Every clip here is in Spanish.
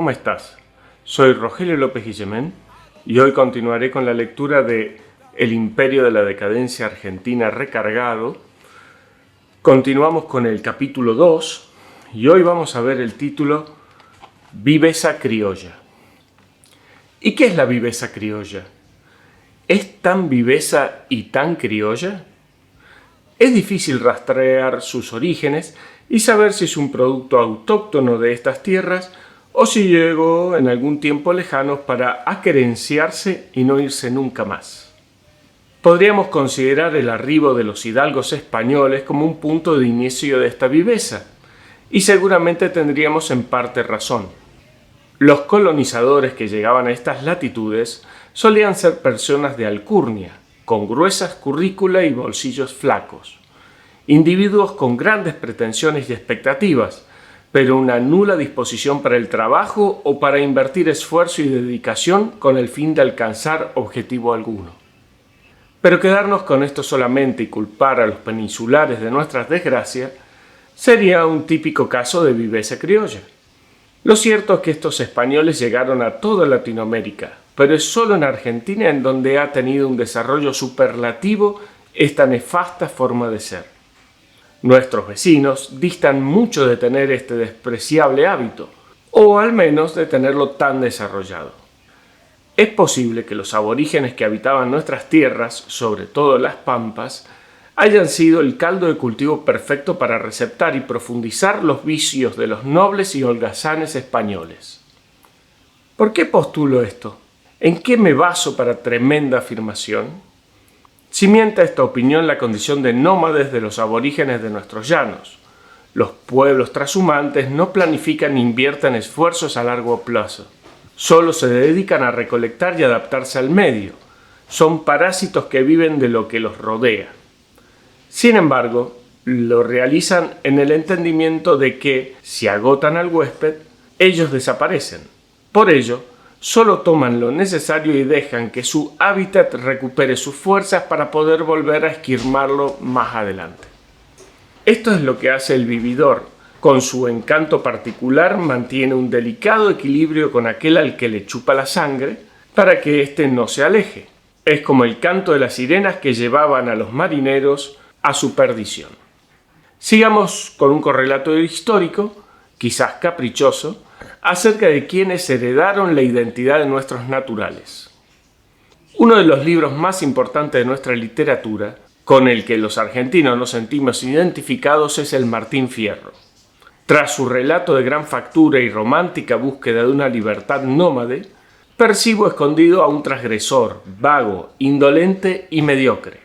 ¿cómo estás? Soy Rogelio López Guillemén y hoy continuaré con la lectura de El Imperio de la Decadencia Argentina Recargado. Continuamos con el capítulo 2 y hoy vamos a ver el título Viveza criolla. ¿Y qué es la viveza criolla? ¿Es tan viveza y tan criolla? Es difícil rastrear sus orígenes y saber si es un producto autóctono de estas tierras o si llegó en algún tiempo lejano para aquerenciarse y no irse nunca más. Podríamos considerar el arribo de los hidalgos españoles como un punto de inicio de esta viveza, y seguramente tendríamos en parte razón. Los colonizadores que llegaban a estas latitudes solían ser personas de alcurnia, con gruesas currícula y bolsillos flacos. Individuos con grandes pretensiones y expectativas, pero una nula disposición para el trabajo o para invertir esfuerzo y dedicación con el fin de alcanzar objetivo alguno. Pero quedarnos con esto solamente y culpar a los peninsulares de nuestras desgracias sería un típico caso de viveza criolla. Lo cierto es que estos españoles llegaron a toda Latinoamérica, pero es solo en Argentina en donde ha tenido un desarrollo superlativo esta nefasta forma de ser. Nuestros vecinos distan mucho de tener este despreciable hábito, o al menos de tenerlo tan desarrollado. Es posible que los aborígenes que habitaban nuestras tierras, sobre todo las pampas, hayan sido el caldo de cultivo perfecto para receptar y profundizar los vicios de los nobles y holgazanes españoles. ¿Por qué postulo esto? ¿En qué me baso para tremenda afirmación? Cimienta esta opinión la condición de nómades de los aborígenes de nuestros llanos. Los pueblos trashumantes no planifican ni invierten esfuerzos a largo plazo. Solo se dedican a recolectar y adaptarse al medio. Son parásitos que viven de lo que los rodea. Sin embargo, lo realizan en el entendimiento de que, si agotan al huésped, ellos desaparecen. Por ello, solo toman lo necesario y dejan que su hábitat recupere sus fuerzas para poder volver a esquilmarlo más adelante. Esto es lo que hace el vividor. Con su encanto particular mantiene un delicado equilibrio con aquel al que le chupa la sangre para que éste no se aleje. Es como el canto de las sirenas que llevaban a los marineros a su perdición. Sigamos con un correlato histórico, quizás caprichoso, acerca de quienes heredaron la identidad de nuestros naturales. Uno de los libros más importantes de nuestra literatura, con el que los argentinos nos sentimos identificados, es el Martín Fierro. Tras su relato de gran factura y romántica búsqueda de una libertad nómade, percibo escondido a un transgresor, vago, indolente y mediocre.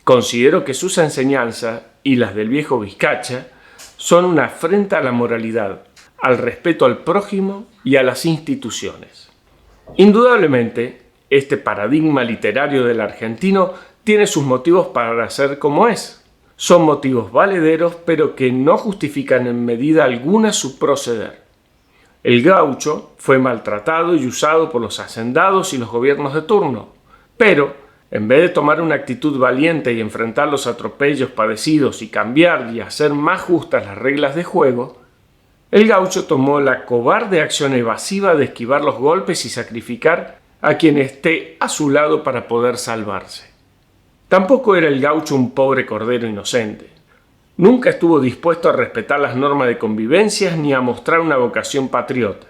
Considero que sus enseñanzas y las del viejo Vizcacha son una afrenta a la moralidad, al respeto al prójimo y a las instituciones. Indudablemente, este paradigma literario del argentino tiene sus motivos para ser como es. Son motivos valederos, pero que no justifican en medida alguna su proceder. El gaucho fue maltratado y usado por los hacendados y los gobiernos de turno, pero en vez de tomar una actitud valiente y enfrentar los atropellos padecidos y cambiar y hacer más justas las reglas de juego, el gaucho tomó la cobarde acción evasiva de esquivar los golpes y sacrificar a quien esté a su lado para poder salvarse. Tampoco era el gaucho un pobre cordero inocente. Nunca estuvo dispuesto a respetar las normas de convivencia ni a mostrar una vocación patriota.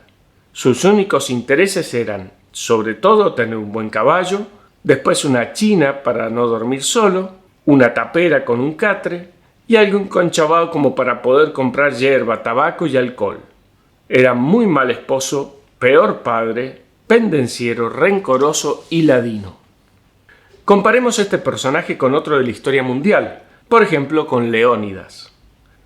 Sus únicos intereses eran, sobre todo, tener un buen caballo, después una china para no dormir solo, una tapera con un catre y algo enconchavado como para poder comprar hierba, tabaco y alcohol. Era muy mal esposo, peor padre, pendenciero, rencoroso y ladino. Comparemos este personaje con otro de la historia mundial, por ejemplo con Leónidas.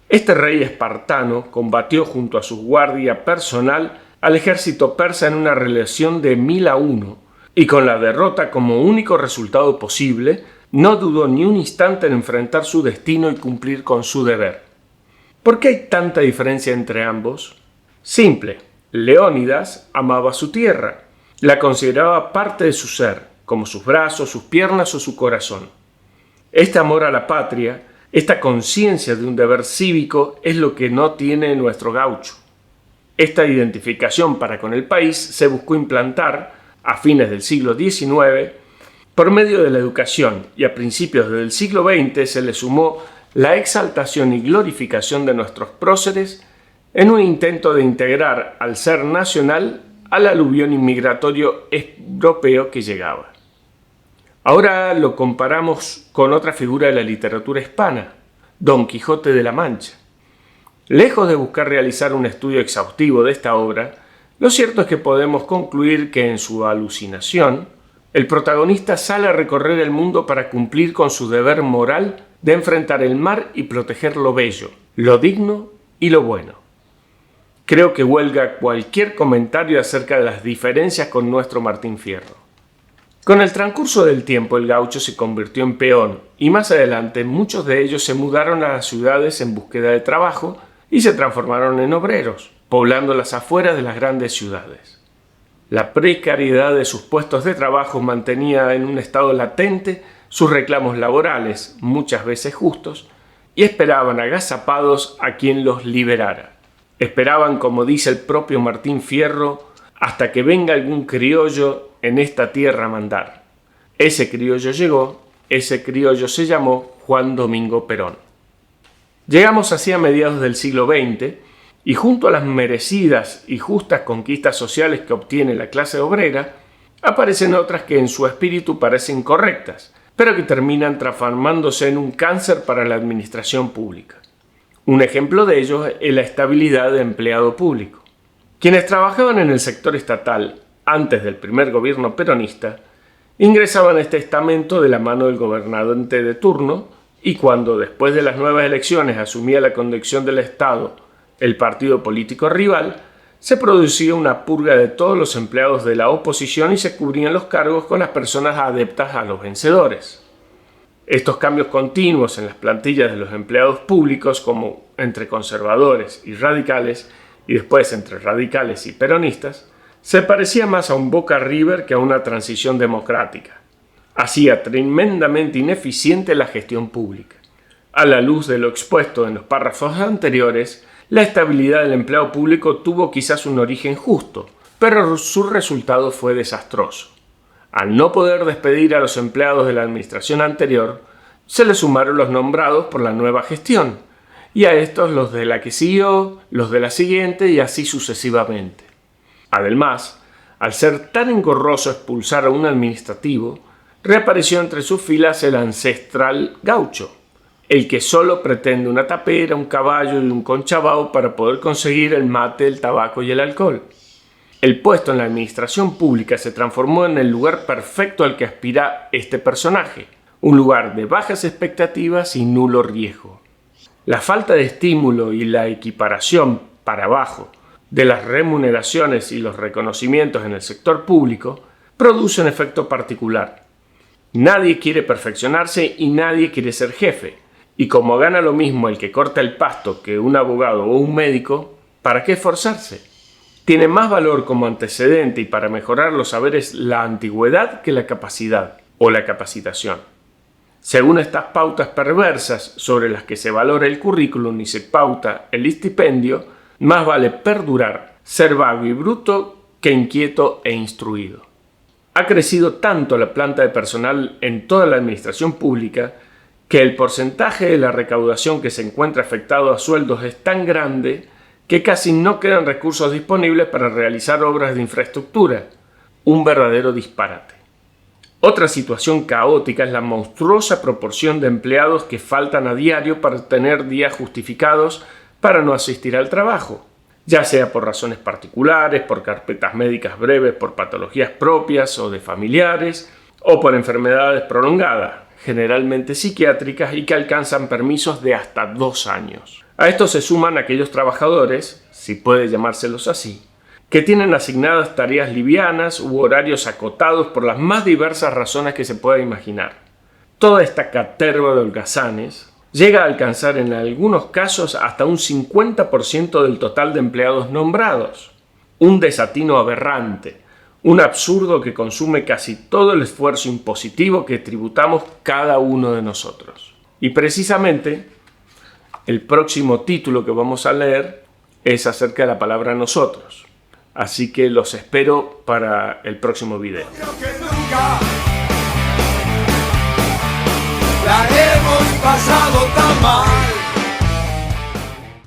Este rey espartano combatió junto a su guardia personal al ejército persa en una relación de 1000-1, y con la derrota como único resultado posible, no dudó ni un instante en enfrentar su destino y cumplir con su deber. ¿Por qué hay tanta diferencia entre ambos? Simple. Leónidas amaba su tierra, la consideraba parte de su ser, como sus brazos, sus piernas o su corazón. Este amor a la patria, esta conciencia de un deber cívico es lo que no tiene nuestro gaucho. Esta identificación para con el país se buscó implantar a fines del siglo XIX por medio de la educación, y a principios del siglo XX se le sumó la exaltación y glorificación de nuestros próceres en un intento de integrar al ser nacional al aluvión inmigratorio europeo que llegaba. Ahora lo comparamos con otra figura de la literatura hispana, Don Quijote de la Mancha. Lejos de buscar realizar un estudio exhaustivo de esta obra, lo cierto es que podemos concluir que en su alucinación, el protagonista sale a recorrer el mundo para cumplir con su deber moral de enfrentar el mar y proteger lo bello, lo digno y lo bueno. Creo que huelga cualquier comentario acerca de las diferencias con nuestro Martín Fierro. Con el transcurso del tiempo el gaucho se convirtió en peón y más adelante muchos de ellos se mudaron a las ciudades en búsqueda de trabajo y se transformaron en obreros, poblando las afueras de las grandes ciudades. La precariedad de sus puestos de trabajo mantenía en un estado latente sus reclamos laborales, muchas veces justos, y esperaban agazapados a quien los liberara. Esperaban, como dice el propio Martín Fierro, hasta que venga algún criollo en esta tierra a mandar. Ese criollo llegó, ese criollo se llamó Juan Domingo Perón. Llegamos así a mediados del siglo XX y junto a las merecidas y justas conquistas sociales que obtiene la clase obrera, aparecen otras que en su espíritu parecen correctas, pero que terminan transformándose en un cáncer para la administración pública. Un ejemplo de ello es la estabilidad de empleado público. Quienes trabajaban en el sector estatal antes del primer gobierno peronista ingresaban a este estamento de la mano del gobernante de turno y cuando después de las nuevas elecciones asumía la conducción del Estado el partido político rival, se producía una purga de todos los empleados de la oposición y se cubrían los cargos con las personas adeptas a los vencedores. Estos cambios continuos en las plantillas de los empleados públicos, como entre conservadores y radicales, y después entre radicales y peronistas, se parecía más a un Boca River que a una transición democrática. Hacía tremendamente ineficiente la gestión pública. A la luz de lo expuesto en los párrafos anteriores, la estabilidad del empleado público tuvo quizás un origen justo, pero su resultado fue desastroso. Al no poder despedir a los empleados de la administración anterior, se le sumaron los nombrados por la nueva gestión, y a estos los de la que siguió, los de la siguiente y así sucesivamente. Además, al ser tan engorroso expulsar a un administrativo, reapareció entre sus filas el ancestral gaucho, el que solo pretende una tapera, un caballo y un conchabao para poder conseguir el mate, el tabaco y el alcohol. El puesto en la administración pública se transformó en el lugar perfecto al que aspira este personaje, un lugar de bajas expectativas y nulo riesgo. La falta de estímulo y la equiparación para abajo de las remuneraciones y los reconocimientos en el sector público produce un efecto particular. Nadie quiere perfeccionarse y nadie quiere ser jefe. Y como gana lo mismo el que corta el pasto que un abogado o un médico, ¿para qué esforzarse? Tiene más valor como antecedente y para mejorar los saberes la antigüedad que la capacidad o la capacitación. Según estas pautas perversas sobre las que se valora el currículum y se pauta el estipendio, más vale perdurar, ser vago y bruto que inquieto e instruido. Ha crecido tanto la planta de personal en toda la administración pública que el porcentaje de la recaudación que se encuentra afectado a sueldos es tan grande que casi no quedan recursos disponibles para realizar obras de infraestructura. Un verdadero disparate. Otra situación caótica es la monstruosa proporción de empleados que faltan a diario para tener días justificados para no asistir al trabajo, ya sea por razones particulares, por carpetas médicas breves, por patologías propias o de familiares, o por enfermedades prolongadas, generalmente psiquiátricas y que alcanzan permisos de hasta 2 años. A esto se suman aquellos trabajadores, si puede llamárselos así, que tienen asignadas tareas livianas u horarios acotados por las más diversas razones que se pueda imaginar. Toda esta caterva de holgazanes llega a alcanzar en algunos casos hasta un 50% del total de empleados nombrados. Un desatino aberrante, un absurdo que consume casi todo el esfuerzo impositivo que tributamos cada uno de nosotros. Y precisamente, el próximo título que vamos a leer es acerca de la palabra nosotros. Así que los espero para el próximo video. Creo que nunca la hemos pasado tan mal.